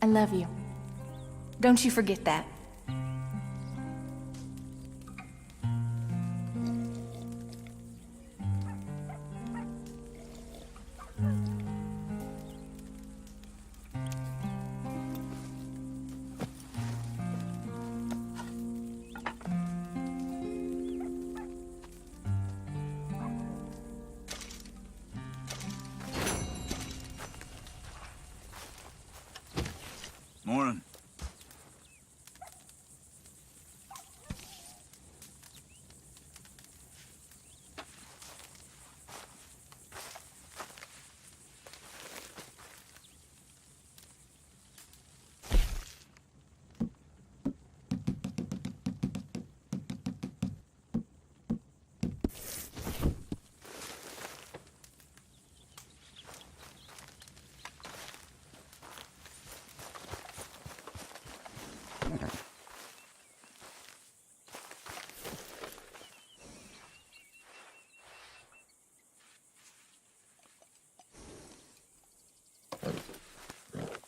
I love you. Don't you forget that. Morning.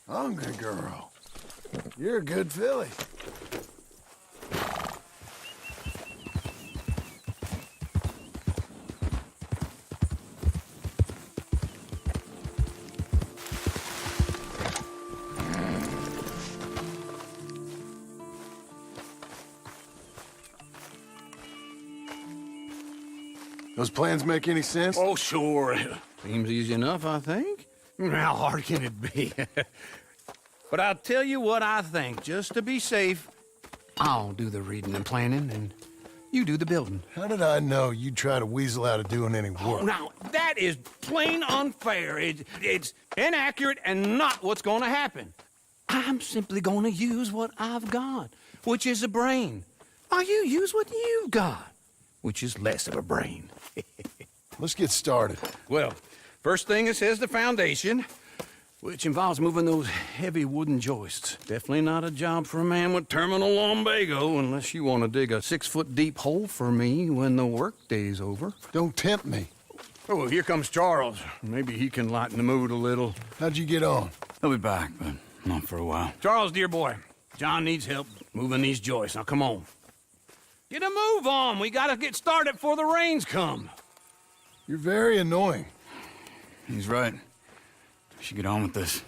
Hungry girl. You're a good filly. Those plans make any sense? Oh, sure. Seems easy enough, I think. How hard can it be? But I'll tell you what I think. Just to be safe, I'll do the reading and planning, and you do the building. How did I know you'd try to weasel out of doing any work? Oh, now, that is plain unfair. It's inaccurate and not what's going to happen. I'm simply going to use what I've got, which is a brain. While you use what you've got, which is less of a brain. Let's get started. Well, first thing it says the foundation, which involves moving those heavy wooden joists. Definitely not a job for a man with terminal lumbago, unless you want to dig a 6-foot deep hole for me when the workday's over. Don't tempt me. Oh, here comes Charles. Maybe he can lighten the mood a little. How'd you get on? I'll be back, but not for a while. Charles, dear boy, John needs help moving these joists. Now, come on. Get a move on. We gotta get started before the rains come. You're very annoying. He's right. We should get on with this.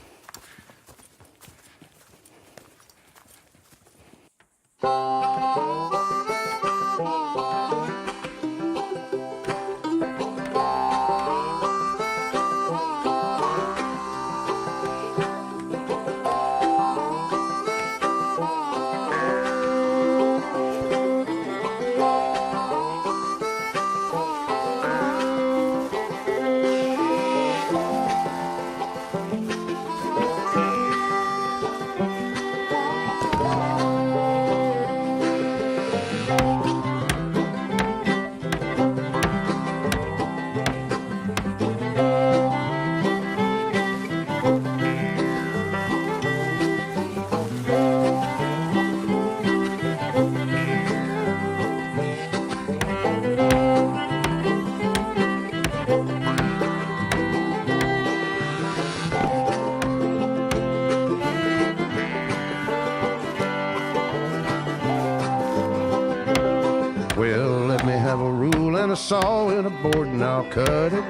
Well, let me have a rule and a saw and a board and I'll cut it.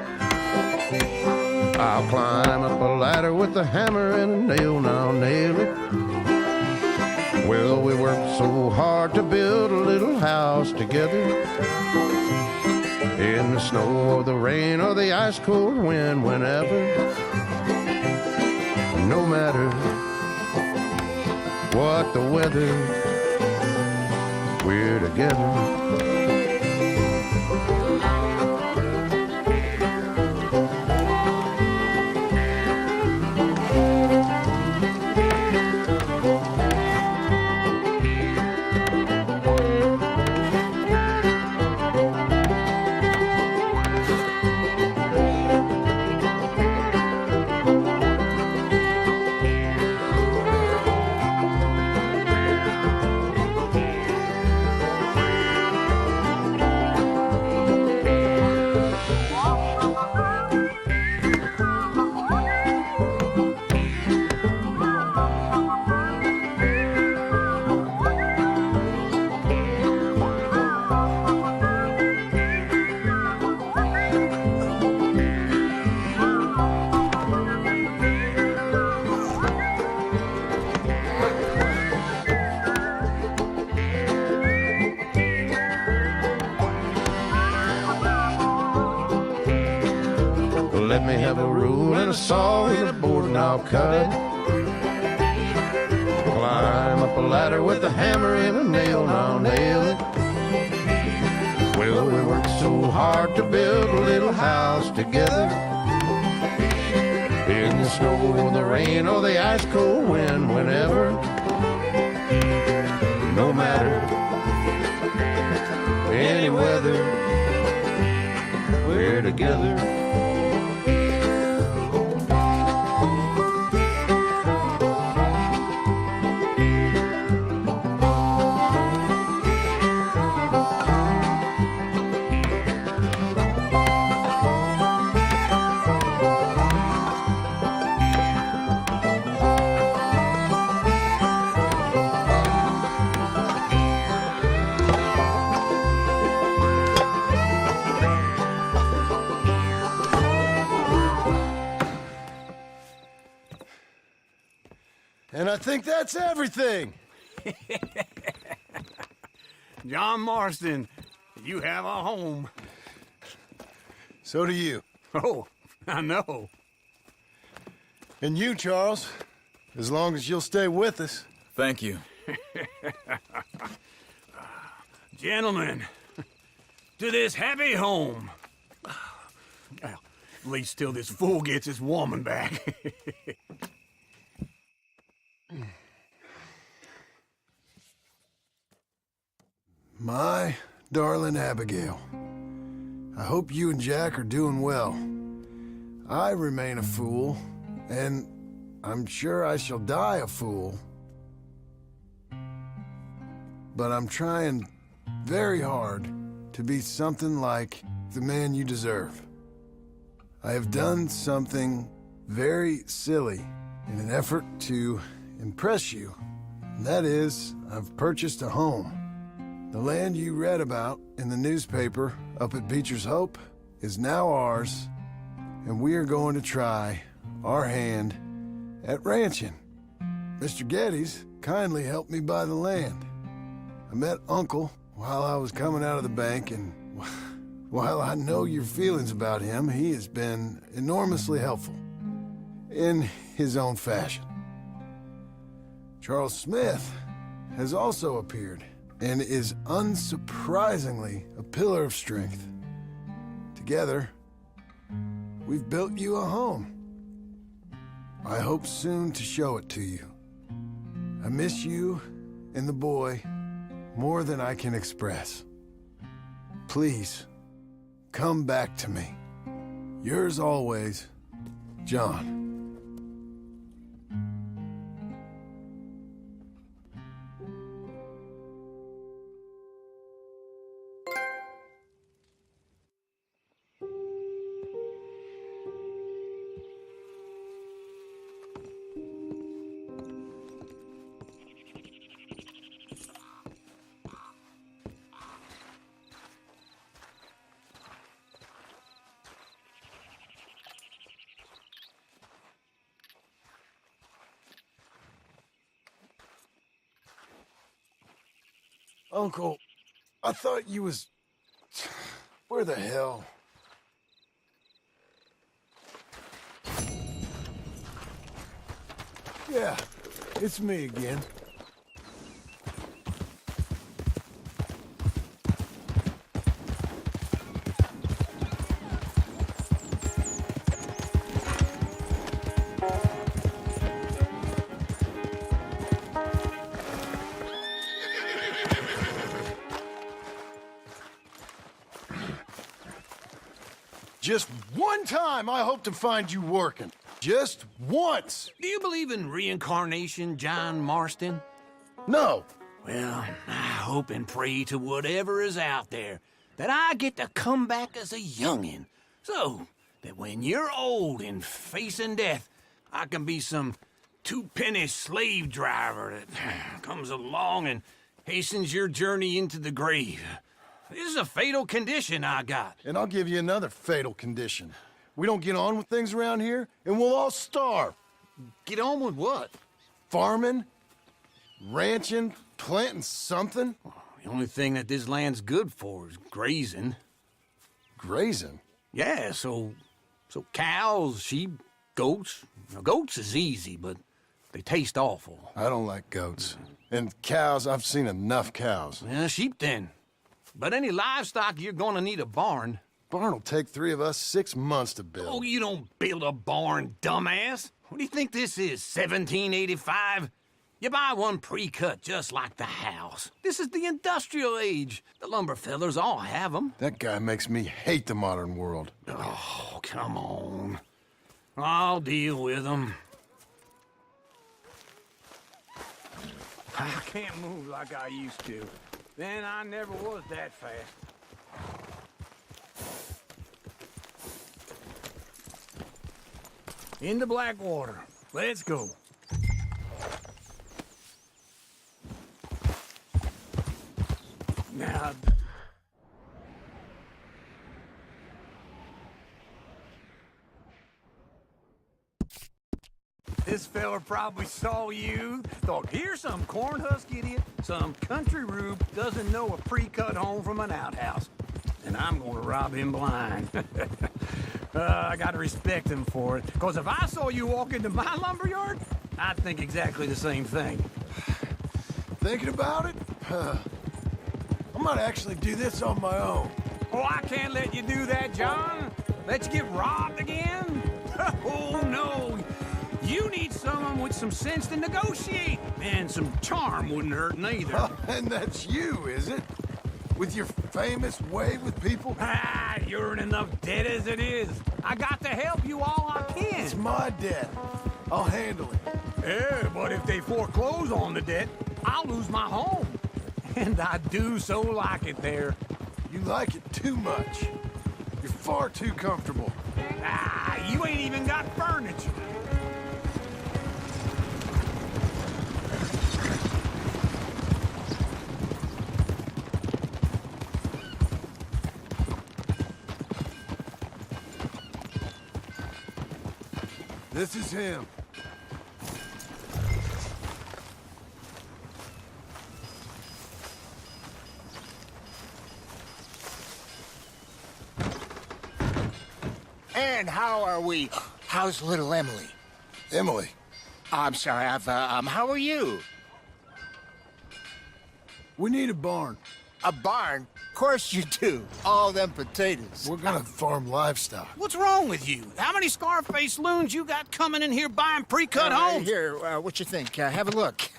I'll climb up a ladder with a hammer and a nail and I'll nail it. Well, we worked so hard to build a little house together. In the snow or the rain or the ice cold wind, whenever. No matter what the weather, we're together. I'll cut it. Climb up a ladder with a hammer and a nail, and I'll nail it. Well, we worked so hard to build a little house together. In the snow, the rain, or the ice cold wind, whenever. No matter any weather, we're together. And I think that's everything. John Marston, you have a home. So do you. Oh, I know. And you, Charles, as long as you'll stay with us. Thank you. Gentlemen, to this happy home. Well, at least till this fool gets his woman back. My darling Abigail, I hope you and Jack are doing well. I remain a fool, and I'm sure I shall die a fool. But I'm trying very hard to be something like the man you deserve. I have done something very silly in an effort to impress you, and that is, I've purchased a home. The land you read about in the newspaper up at Beecher's Hope is now ours, and we are going to try our hand at ranching. Mr. Geddes kindly helped me buy the land. I met Uncle while I was coming out of the bank, and while I know your feelings about him, he has been enormously helpful in his own fashion. Charles Smith has also appeared and is unsurprisingly a pillar of strength. Together, we've built you a home. I hope soon to show it to you. I miss you and the boy more than I can express. Please, come back to me. Yours always, John. Uncle, I thought you was... Where the hell? Yeah, it's me again. Just one time I hope to find you working. Just once. Do you believe in reincarnation, John Marston? No. Well, I hope and pray to whatever is out there that I get to come back as a youngin', so that when you're old and facing death, I can be some two-penny slave driver that comes along and hastens your journey into the grave. This is a fatal condition I got. And I'll give you another fatal condition. We don't get on with things around here, and we'll all starve. Get on with what? Farming, ranching, planting something. The only thing that this land's good for is grazing. Grazing? Yeah, so cows, sheep, Goats? Now, goats is easy, but they taste awful. I don't like goats. And cows, I've seen enough cows. Yeah, sheep then. But any livestock, you're gonna need a barn. Barn will take 3 of us 6 months to build. Oh, you don't build a barn, dumbass. What do you think this is, 1785? You buy one pre-cut just like the house. This is the industrial age. The lumber fellers all have them. That guy makes me hate the modern world. Oh, come on. I'll deal with them. I can't move like I used to. Then I never was that fast. Into Blackwater. Let's go. Now... This fella probably saw you, thought, here's some cornhusk idiot, some country rube doesn't know a pre-cut home from an outhouse. And I'm gonna rob him blind. I gotta respect him for it, because if I saw you walk into my lumberyard, I'd think exactly the same thing. Thinking about it? I might actually do this on my own. Oh, I can't let you do that, John. Let you get robbed again? Oh, no. You need someone with some sense to negotiate. And some charm wouldn't hurt neither. And that's you, is it? With your famous way with people? Ah, you're in enough debt as it is. I got to help you all I can. It's my debt. I'll handle it. Yeah, but if they foreclose on the debt, I'll lose my home. And I do so like it there. You like it too much. You're far too comfortable. Ah, you ain't even got furniture. This is him. And how are we? How's little Emily? Emily. I'm sorry, how are you? We need a barn. A barn? Of course you do. All them potatoes. We're gonna farm livestock. What's wrong with you? How many Scarface loons you got coming in here buying pre-cut homes? Here, what you think? Have a look.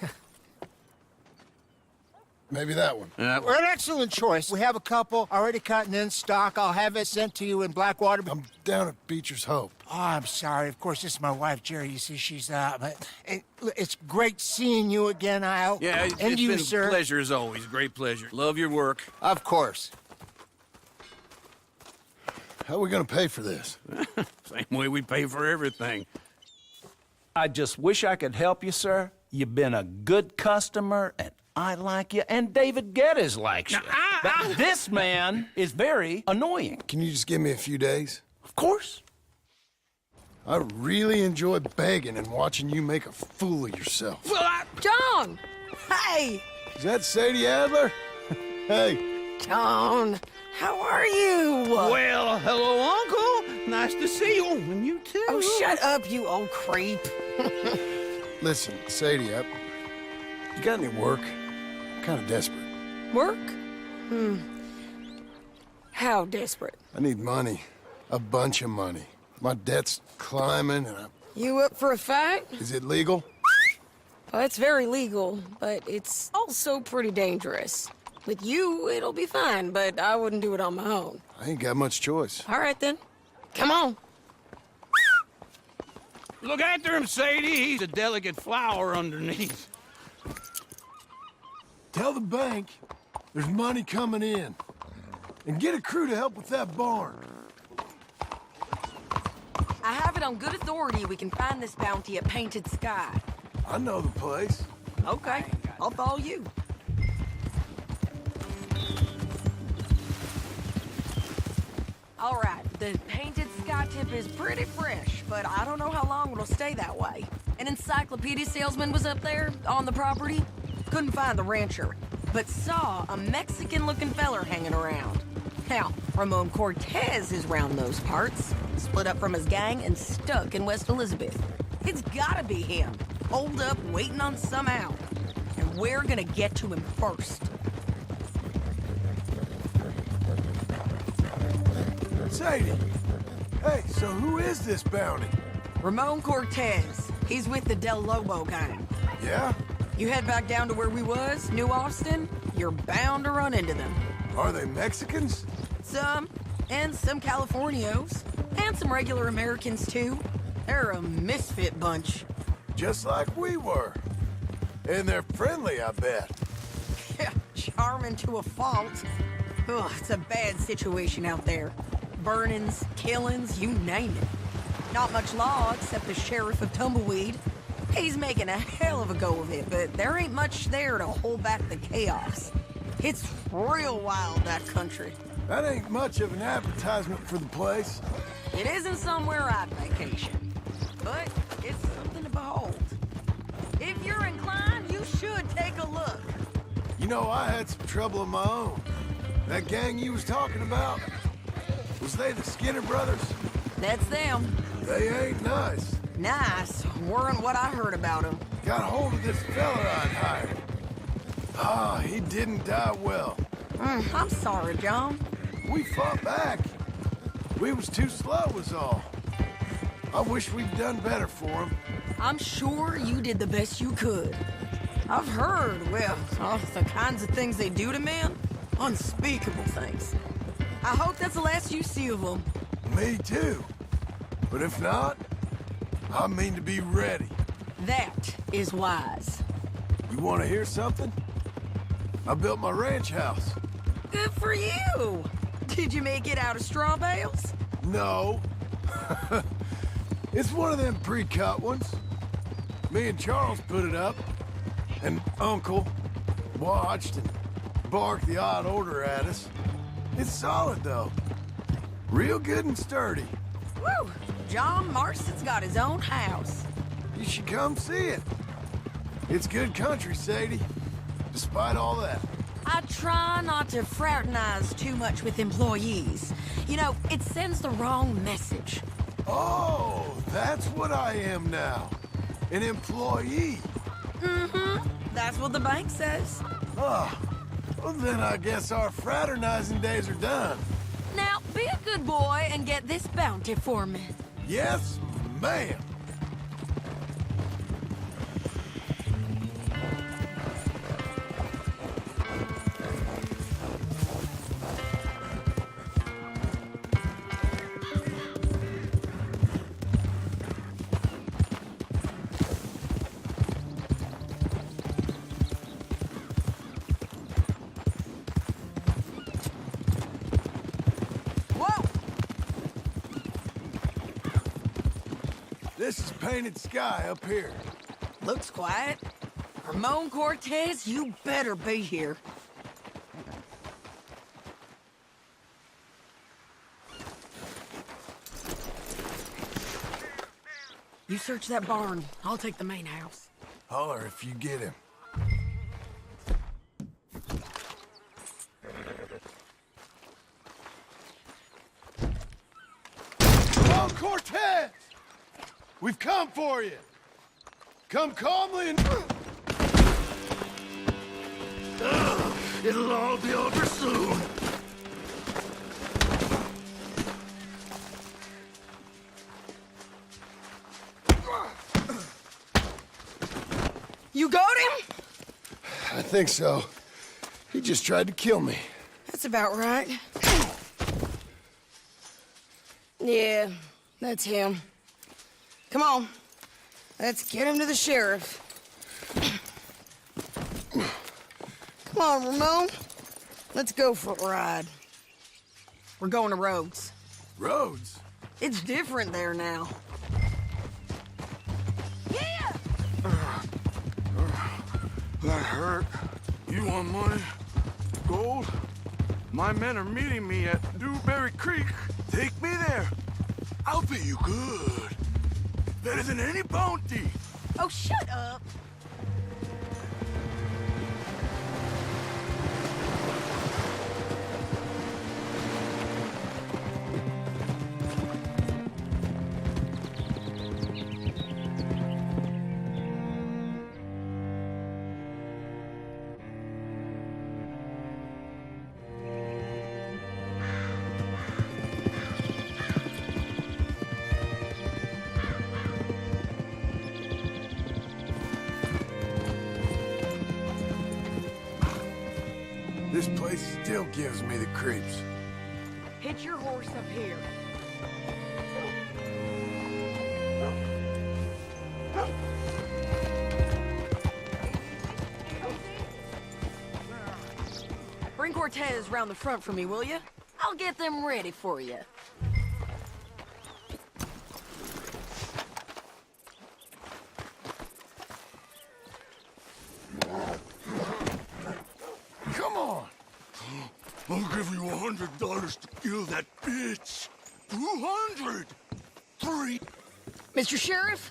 Maybe that one. We're an excellent choice. We have a couple already cut and in stock. I'll have it sent to you in Blackwater. I'm down at Beecher's Hope. Oh, I'm sorry. Of course, this is my wife, Jerry. You see, she's but it's great seeing you again, Al. Yeah, and it's you, been sir. a pleasure as always. Great pleasure. Love your work. Of course. How are we gonna pay for this? Same way we pay for everything. I just wish I could help you, sir. You've been a good customer, and I like you, and David Geddes likes you. But this man is very annoying. Can you just give me a few days? Of course. I really enjoy begging and watching you make a fool of yourself. John! Hey! Is that Sadie Adler? Hey. John, how are you? Well, hello, Uncle. Nice to see you. And you too. Oh, shut up, you old creep. Listen, Sadie, you got any work? I'm kind of desperate. Work? How desperate? I need money. A bunch of money. My debt's climbing and You up for a fight? Is it legal? Well, it's very legal, but it's also pretty dangerous. With you, it'll be fine, but I wouldn't do it on my own. I ain't got much choice. All right, then. Come on. Look after him, Sadie. He's a delicate flower underneath. Tell the bank there's money coming in. And get a crew to help with that barn. I have it on good authority we can find this bounty at Painted Sky. I know the place. Okay, I'll follow you. All right, the Painted Sky tip is pretty fresh, but I don't know how long it'll stay that way. An encyclopedia salesman was up there on the property. Couldn't find the rancher, but saw a Mexican-looking feller hanging around. Now, Ramon Cortez is round those parts, split up from his gang and stuck in West Elizabeth. It's gotta be him, holed up waiting on some out. And we're gonna get to him first. Sadie! Hey, so who is this bounty? Ramon Cortez. He's with the Del Lobo gang. Yeah? You head back down to where we was, New Austin, you're bound to run into them. Are they Mexicans? Some, and some Californios, and some regular Americans too. They're a misfit bunch. Just like we were. And they're friendly, I bet. Yeah, charming to a fault. Ugh, it's a bad situation out there. Burnings, killings, you name it. Not much law except the sheriff of Tumbleweed. He's making a hell of a go of it, but there ain't much there to hold back the chaos. It's real wild, that country. That ain't much of an advertisement for the place. It isn't somewhere I'd vacation, but it's something to behold. If you're inclined, you should take a look. You know, I had some trouble of my own. That gang you was talking about, was they the Skinner brothers? That's them. They ain't nice. Nice. Weren't what I heard about them. Got hold of this fella I'd hired. Ah, he didn't die well. I'm sorry, John. We fought back. We was too slow was all. I wish we'd done better for him. I'm sure you did the best you could. I've heard, well, the kinds of things they do to men. Unspeakable things. I hope that's the last you see of them. Me too. But if not, I mean to be ready. That is wise. You want to hear something? I built my ranch house. Good for you. Did you make it out of straw bales? No. It's one of them pre-cut ones. Me and Charles put it up, and Uncle watched and barked the odd order at us. It's solid, though. Real good and sturdy. Woo! John Marston's got his own house. You should come see it. It's good country, Sadie. Despite all that. I try not to fraternize too much with employees. You know, it sends the wrong message. Oh, that's what I am now. An employee. Mm-hmm. That's what the bank says. Ah, well then I guess our fraternizing days are done. Now, be a good boy and get this bounty for me. Yes, ma'am. This is painted sky up here. Looks quiet. Ramon Cortez, you better be here. You search that barn. I'll take the main house. Holler if you get him. Ramon Cortez! We've come for you. Come calmly and... It'll all be over soon. You got him? I think so. He just tried to kill me. That's about right. Yeah, that's him. Come on. Let's get him to the sheriff. Come on, Ramon. Let's go for a ride. We're going to Rhodes. Rhodes? It's different there now. Yeah! That hurt. You want money? Gold? My men are meeting me at Dewberry Creek. Take me there. I'll pay you good. Better than any bounty. Oh, shut up. This place still gives me the creeps. Hitch your horse up here. Bring Cortez round the front for me, will you? I'll get them ready for you. Come on! I'll give you $100 to kill that bitch. 200! 3. Mr. Sheriff?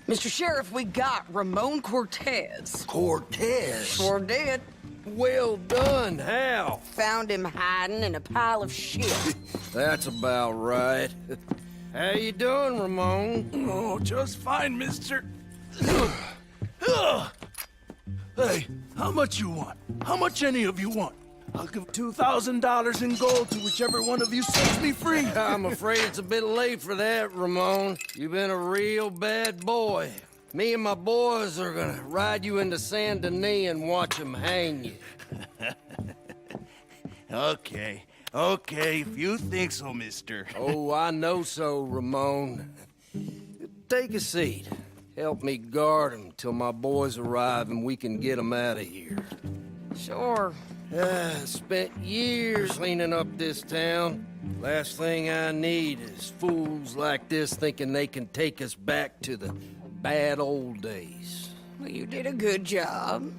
Mr. Sheriff, we got Ramon Cortez. Cortez? Sure did. Well done, Hal. Found him hiding in a pile of shit. That's about right. How you doing, Ramon? Oh, just fine, mister. Hey, how much you want? How much any of you want? I'll give $2,000 in gold to whichever one of you sets me free. I'm afraid it's a bit late for that, Ramon. You've been a real bad boy. Me and my boys are gonna ride you into Saint Denis and watch them hang you. Okay, if you think so, mister. Oh, I know so, Ramon. Take a seat. Help me guard them till my boys arrive and we can get them out of here. Sure. Spent years cleaning up this town. Last thing I need is fools like this thinking they can take us back to the bad old days. Well, you did a good job.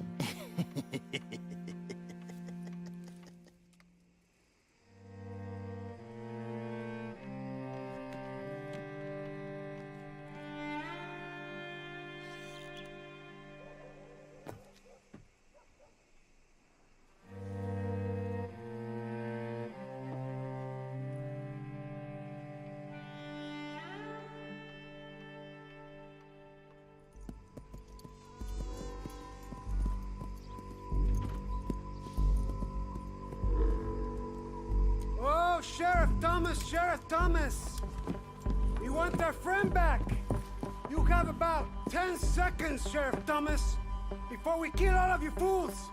Sheriff Thomas! We want our friend back! You have about 10 seconds, Sheriff Thomas, before we kill all of you fools!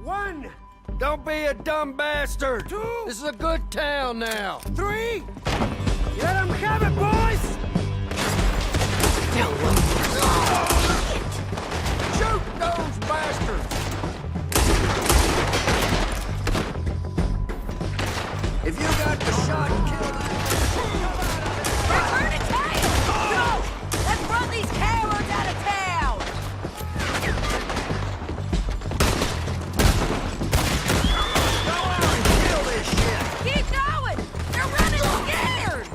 1! Don't be a dumb bastard! 2! This is a good town now! 3! Let them have it, boys! Shoot those bastards! If you got the shot, kill that. Return to town! Go! Let's run these cowards out of town! Go out and kill this shit! Keep going! They're running scared!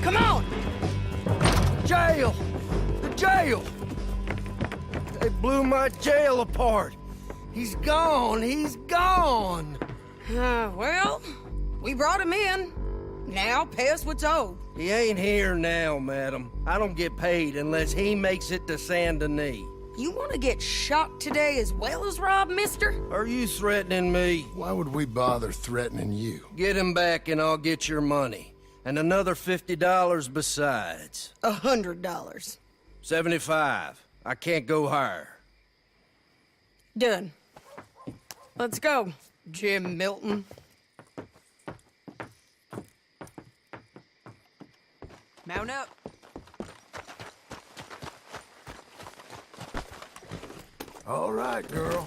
Come on! Jail! The jail! They blew my jail apart. He's gone! He's gone! Well, we brought him in. Now pay us what's owed. He ain't here now, madam. I don't get paid unless he makes it to Saint Denis. You want to get shot today as well as rob, mister? Are you threatening me? Why would we bother threatening you? Get him back and I'll get your money. And another $50 besides. $100. 75. I can't go higher. Done. Let's go, Jim Milton. Mount up. All right, girl.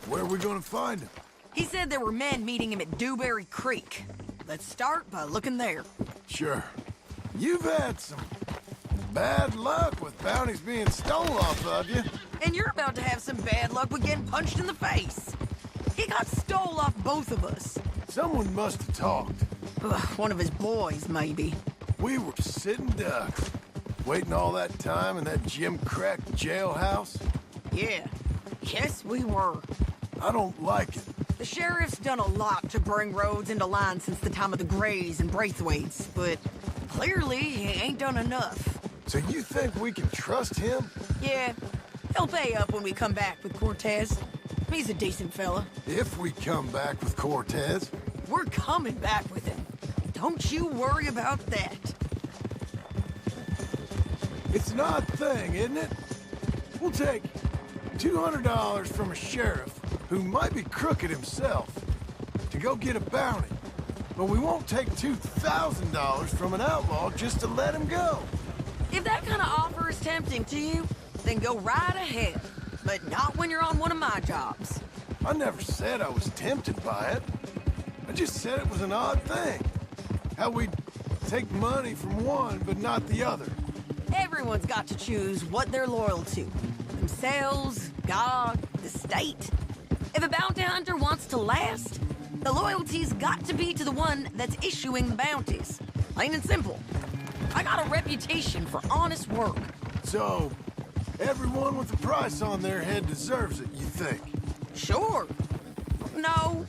Where are we gonna find him? He said there were men meeting him at Dewberry Creek. Let's start by looking there. Sure. You've had some bad luck with bounties being stolen off of you. And you're about to have some bad luck with getting punched in the face. He got stole off both of us. Someone must have talked. Ugh, one of his boys, maybe. We were sitting ducks, waiting all that time in that gim-crack jailhouse. Yeah. Yes, we were. I don't like it. The sheriff's done a lot to bring roads into line since the time of the Greys and Braithwaites, but clearly he ain't done enough. So you think we can trust him? Yeah, he'll pay up when we come back with Cortez. He's a decent fella. If we come back with Cortez? We're coming back with him. Don't you worry about that. It's an odd thing, isn't it? We'll take $200 from a sheriff who might be crooked himself to go get a bounty. But we won't take $2,000 from an outlaw just to let him go. If that kind of offer is tempting to you, then go right ahead. But not when you're on one of my jobs. I never said I was tempted by it. I just said it was an odd thing. How we'd take money from one but not the other. Everyone's got to choose what they're loyal to. Themselves, God, the state. If a bounty hunter wants to last, the loyalty's got to be to the one that's issuing the bounties. Plain and simple. I got a reputation for honest work. So, everyone with a price on their head deserves it, you think? Sure. No,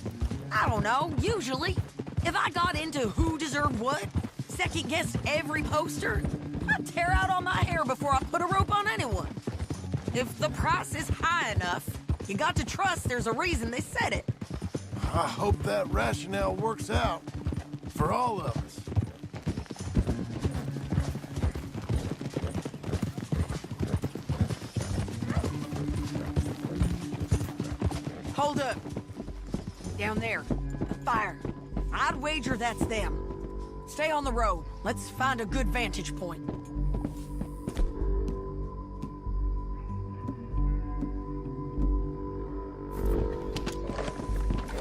I don't know, usually. If I got into who deserved what, second-guessed every poster, I'd tear out all my hair before I put a rope on anyone. If the price is high enough, you got to trust there's a reason they said it. I hope that rationale works out for all of us. Hold up. Down there. A fire. I'd wager that's them. Stay on the road. Let's find a good vantage point.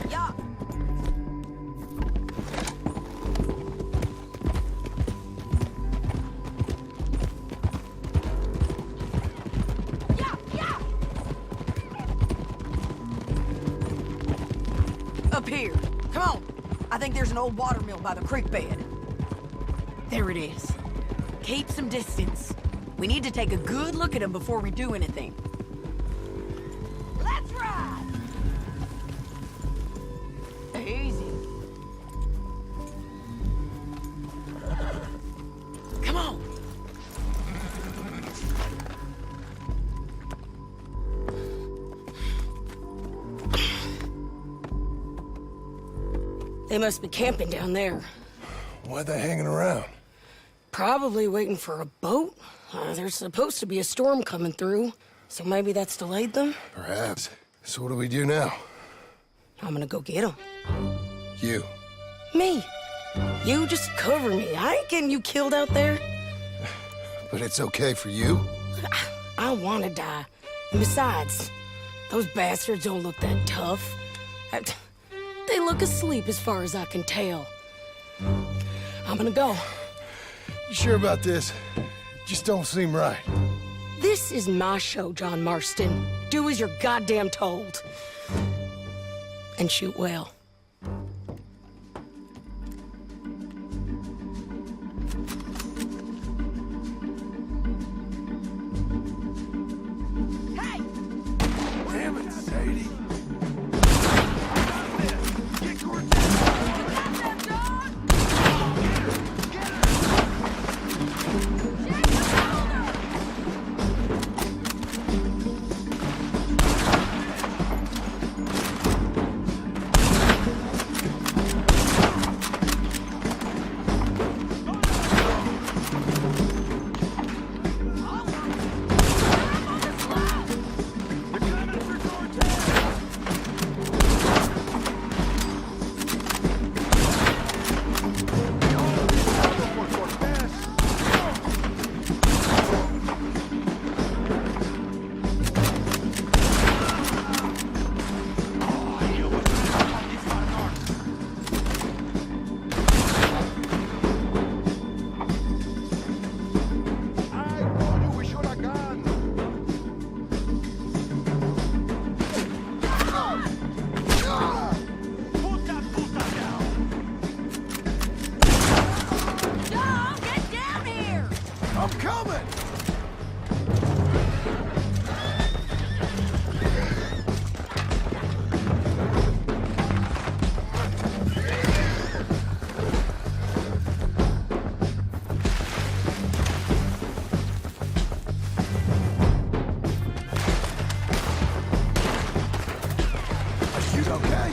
Yeah. Up here. Come on. I think there's an old water mill by the creek bed. There it is. Keep some distance. We need to take a good look at them before we do anything. Let's ride! Easy. Come on. They must be camping down there. Why are they hanging around? Probably waiting for a boat. There's supposed to be a storm coming through, so maybe that's delayed them? Perhaps. So what do we do now? I'm gonna go get them. You. Me. You just cover me. I ain't getting you killed out there. But it's okay for you? I wanna die. And besides, those bastards don't look that tough. They look asleep as far as I can tell. I'm gonna go. You sure about this? Just don't seem right. This is my show, John Marston. Do as you're goddamn told. And shoot well. Hey! Damn it, Sadie. Get Cortez.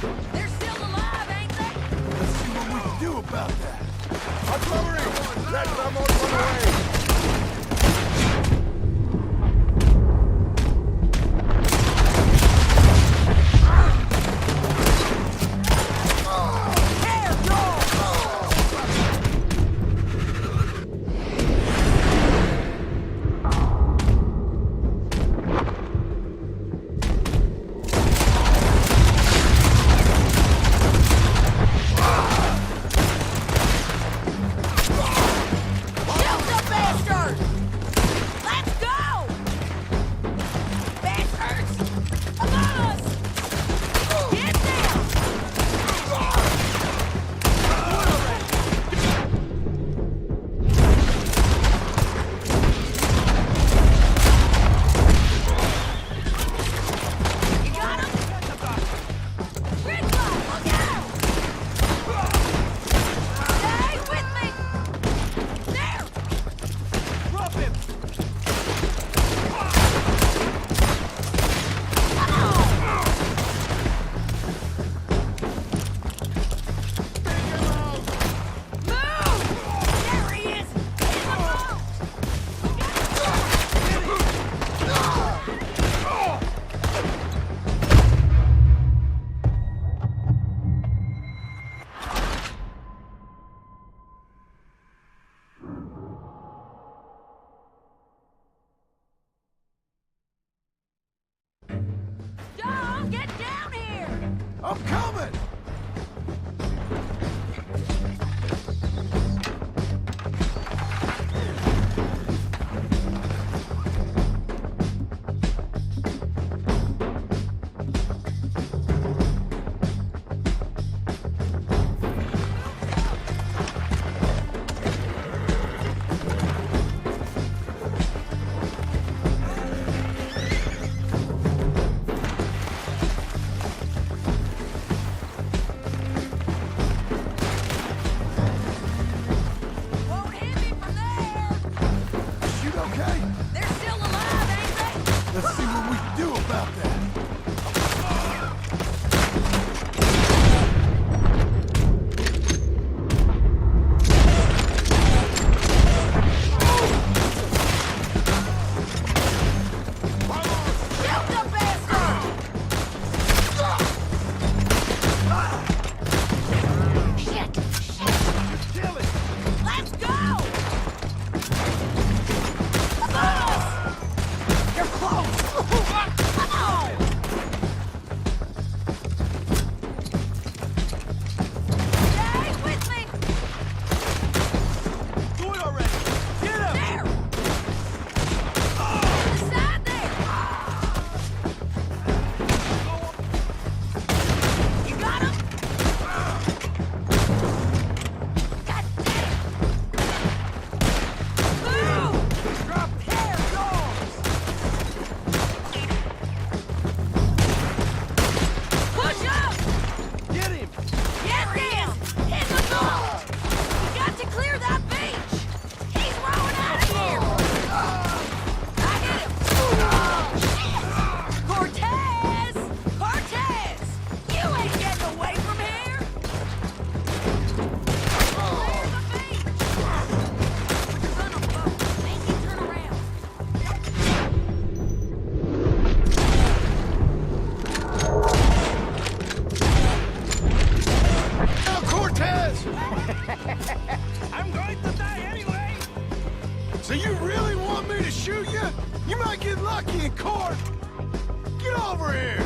okay? They're still alive, ain't they? Let's see what we can do about that. Artillery! Let Ramos run away! Get down here! I'm coming! I'm going to die anyway! So you really want me to shoot you? You might get lucky in court! Get over here!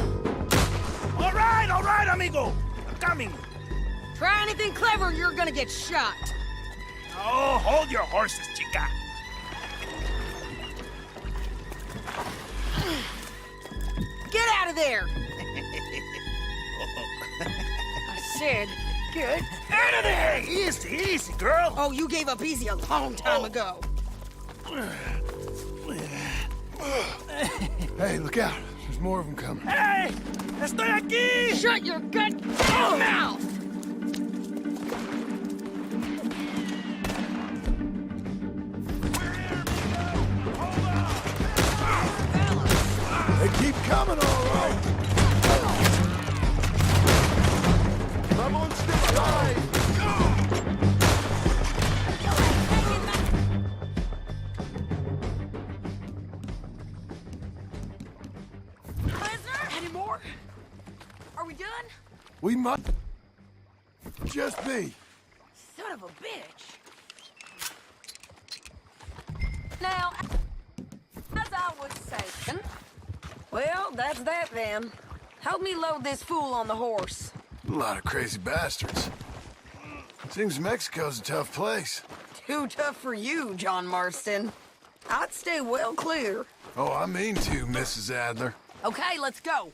All right, amigo! I'm coming! Try anything clever, you're gonna get shot. Oh, hold your horses, chica! Get out of there! I said, get Out of there! Easy, easy, girl! Oh, you gave up easy a long time ago. Hey, look out. There's more of them coming. Hey! Estoy aquí! Shut your goddamn mouth! They keep coming, all right. Ramon's still alive! Prisoner? Any more? Are we done? We might just be. Son of a bitch. Now, as I was saying, well, that's that then. Help me load this fool on the horse. A lot of crazy bastards. Seems Mexico's a tough place. Too tough for you, John Marston. I'd stay well clear. Oh, I mean to, Mrs. Adler. Okay, let's go.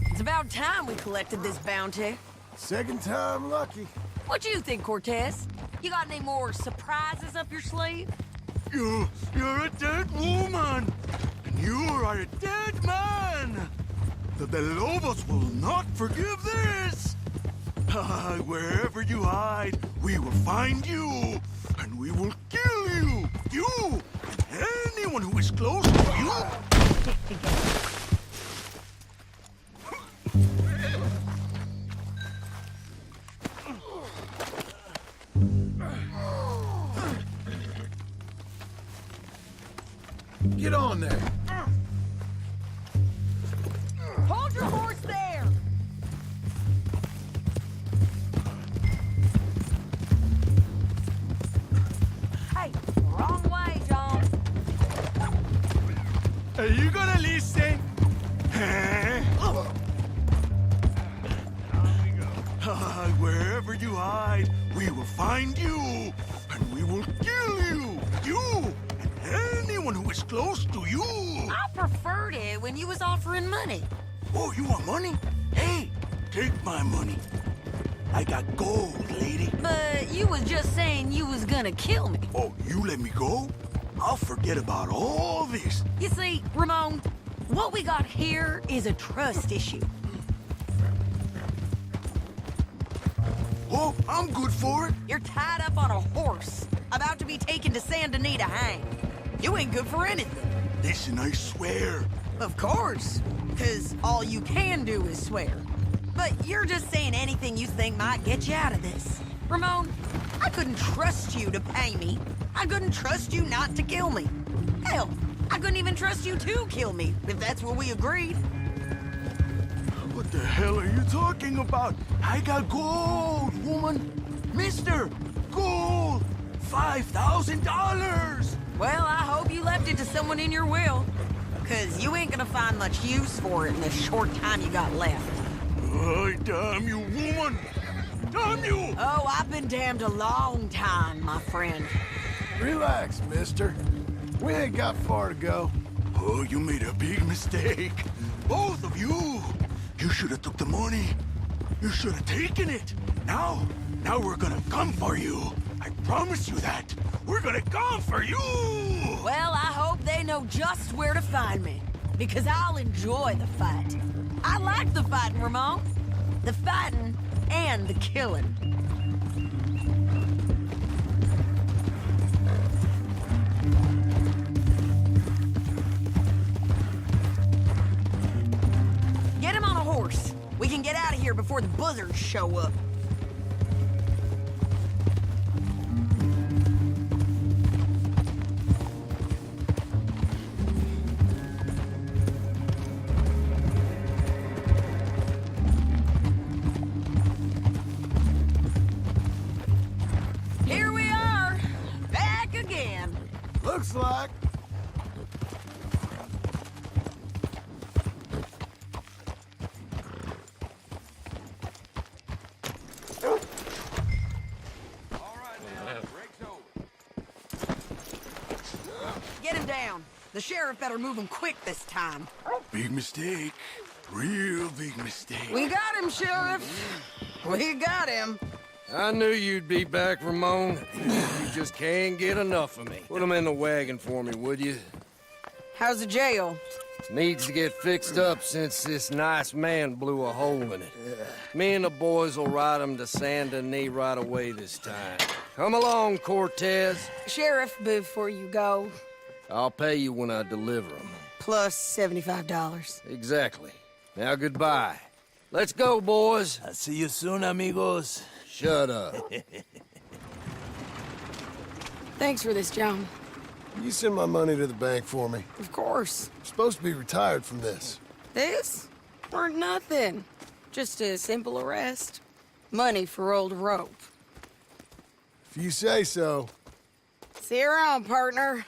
It's about time we collected this bounty. Second time lucky. What you think, Cortez? You got any more surprises up your sleeve? You're a dead woman, and you are a dead man. The Lobos will not forgive this. Wherever you hide, we will find you, and we will kill you. You and anyone who is close to you. Get on there. Hold your horse there! Hey, wrong way, John. Are you gonna listen? Wherever you hide, we will find you, and we will kill you. You and anyone who is close to you. I preferred it when you was offering money. Oh, you want money? Hey, take my money. I got gold, lady. But you was just saying you was gonna kill me. Oh, you let me go? I'll forget about all this. You see, Ramon, what we got here is a trust issue. Oh, I'm good for it. You're tied up on a horse, about to be taken to San Denis to hang. You ain't good for anything. Listen, I swear. Of course, because all you can do is swear. But you're just saying anything you think might get you out of this. Ramon, I couldn't trust you to pay me. I couldn't trust you not to kill me. Hell, I couldn't even trust you to kill me, if that's what we agreed. What the hell are you talking about? I got gold, woman. Mister, gold. $5,000. Well, I hope you left it to someone in your will. Because you ain't gonna find much use for it in the short time you got left. Oh, damn you, woman. Damn you. Oh, I've been damned a long time, my friend. Relax, mister. We ain't got far to go. Oh, you made a big mistake. Both of you. You should have took the money. You should have taken it. Now we're gonna come for you. I promise you that. We're gonna come for you. Well, I hope they know just where to find me. Because I'll enjoy the fight. I like the fighting, Ramon. The fighting and the killing. Get him on a horse. We can get out of here before the buzzards show up. Here we are, back again. Looks like. Get him down. The sheriff better move him quick this time. Big mistake. Real big mistake. We got him, Sheriff. We got him. I knew you'd be back, Ramon. You just can't get enough of me. Put him in the wagon for me, would you? How's the jail? Needs to get fixed up since this nice man blew a hole in it. Me and the boys will ride him to San Denis right away this time. Come along, Cortez. Sheriff, before you go, I'll pay you when I deliver him. plus $75. Exactly. Now, goodbye. Let's go, boys. I'll see you soon, amigos. Shut up. Thanks for this, John. You send my money to the bank for me. Of course. I'm supposed to be retired from this. This? Weren't nothing. Just a simple arrest. Money for old rope. If you say so. See you around, partner.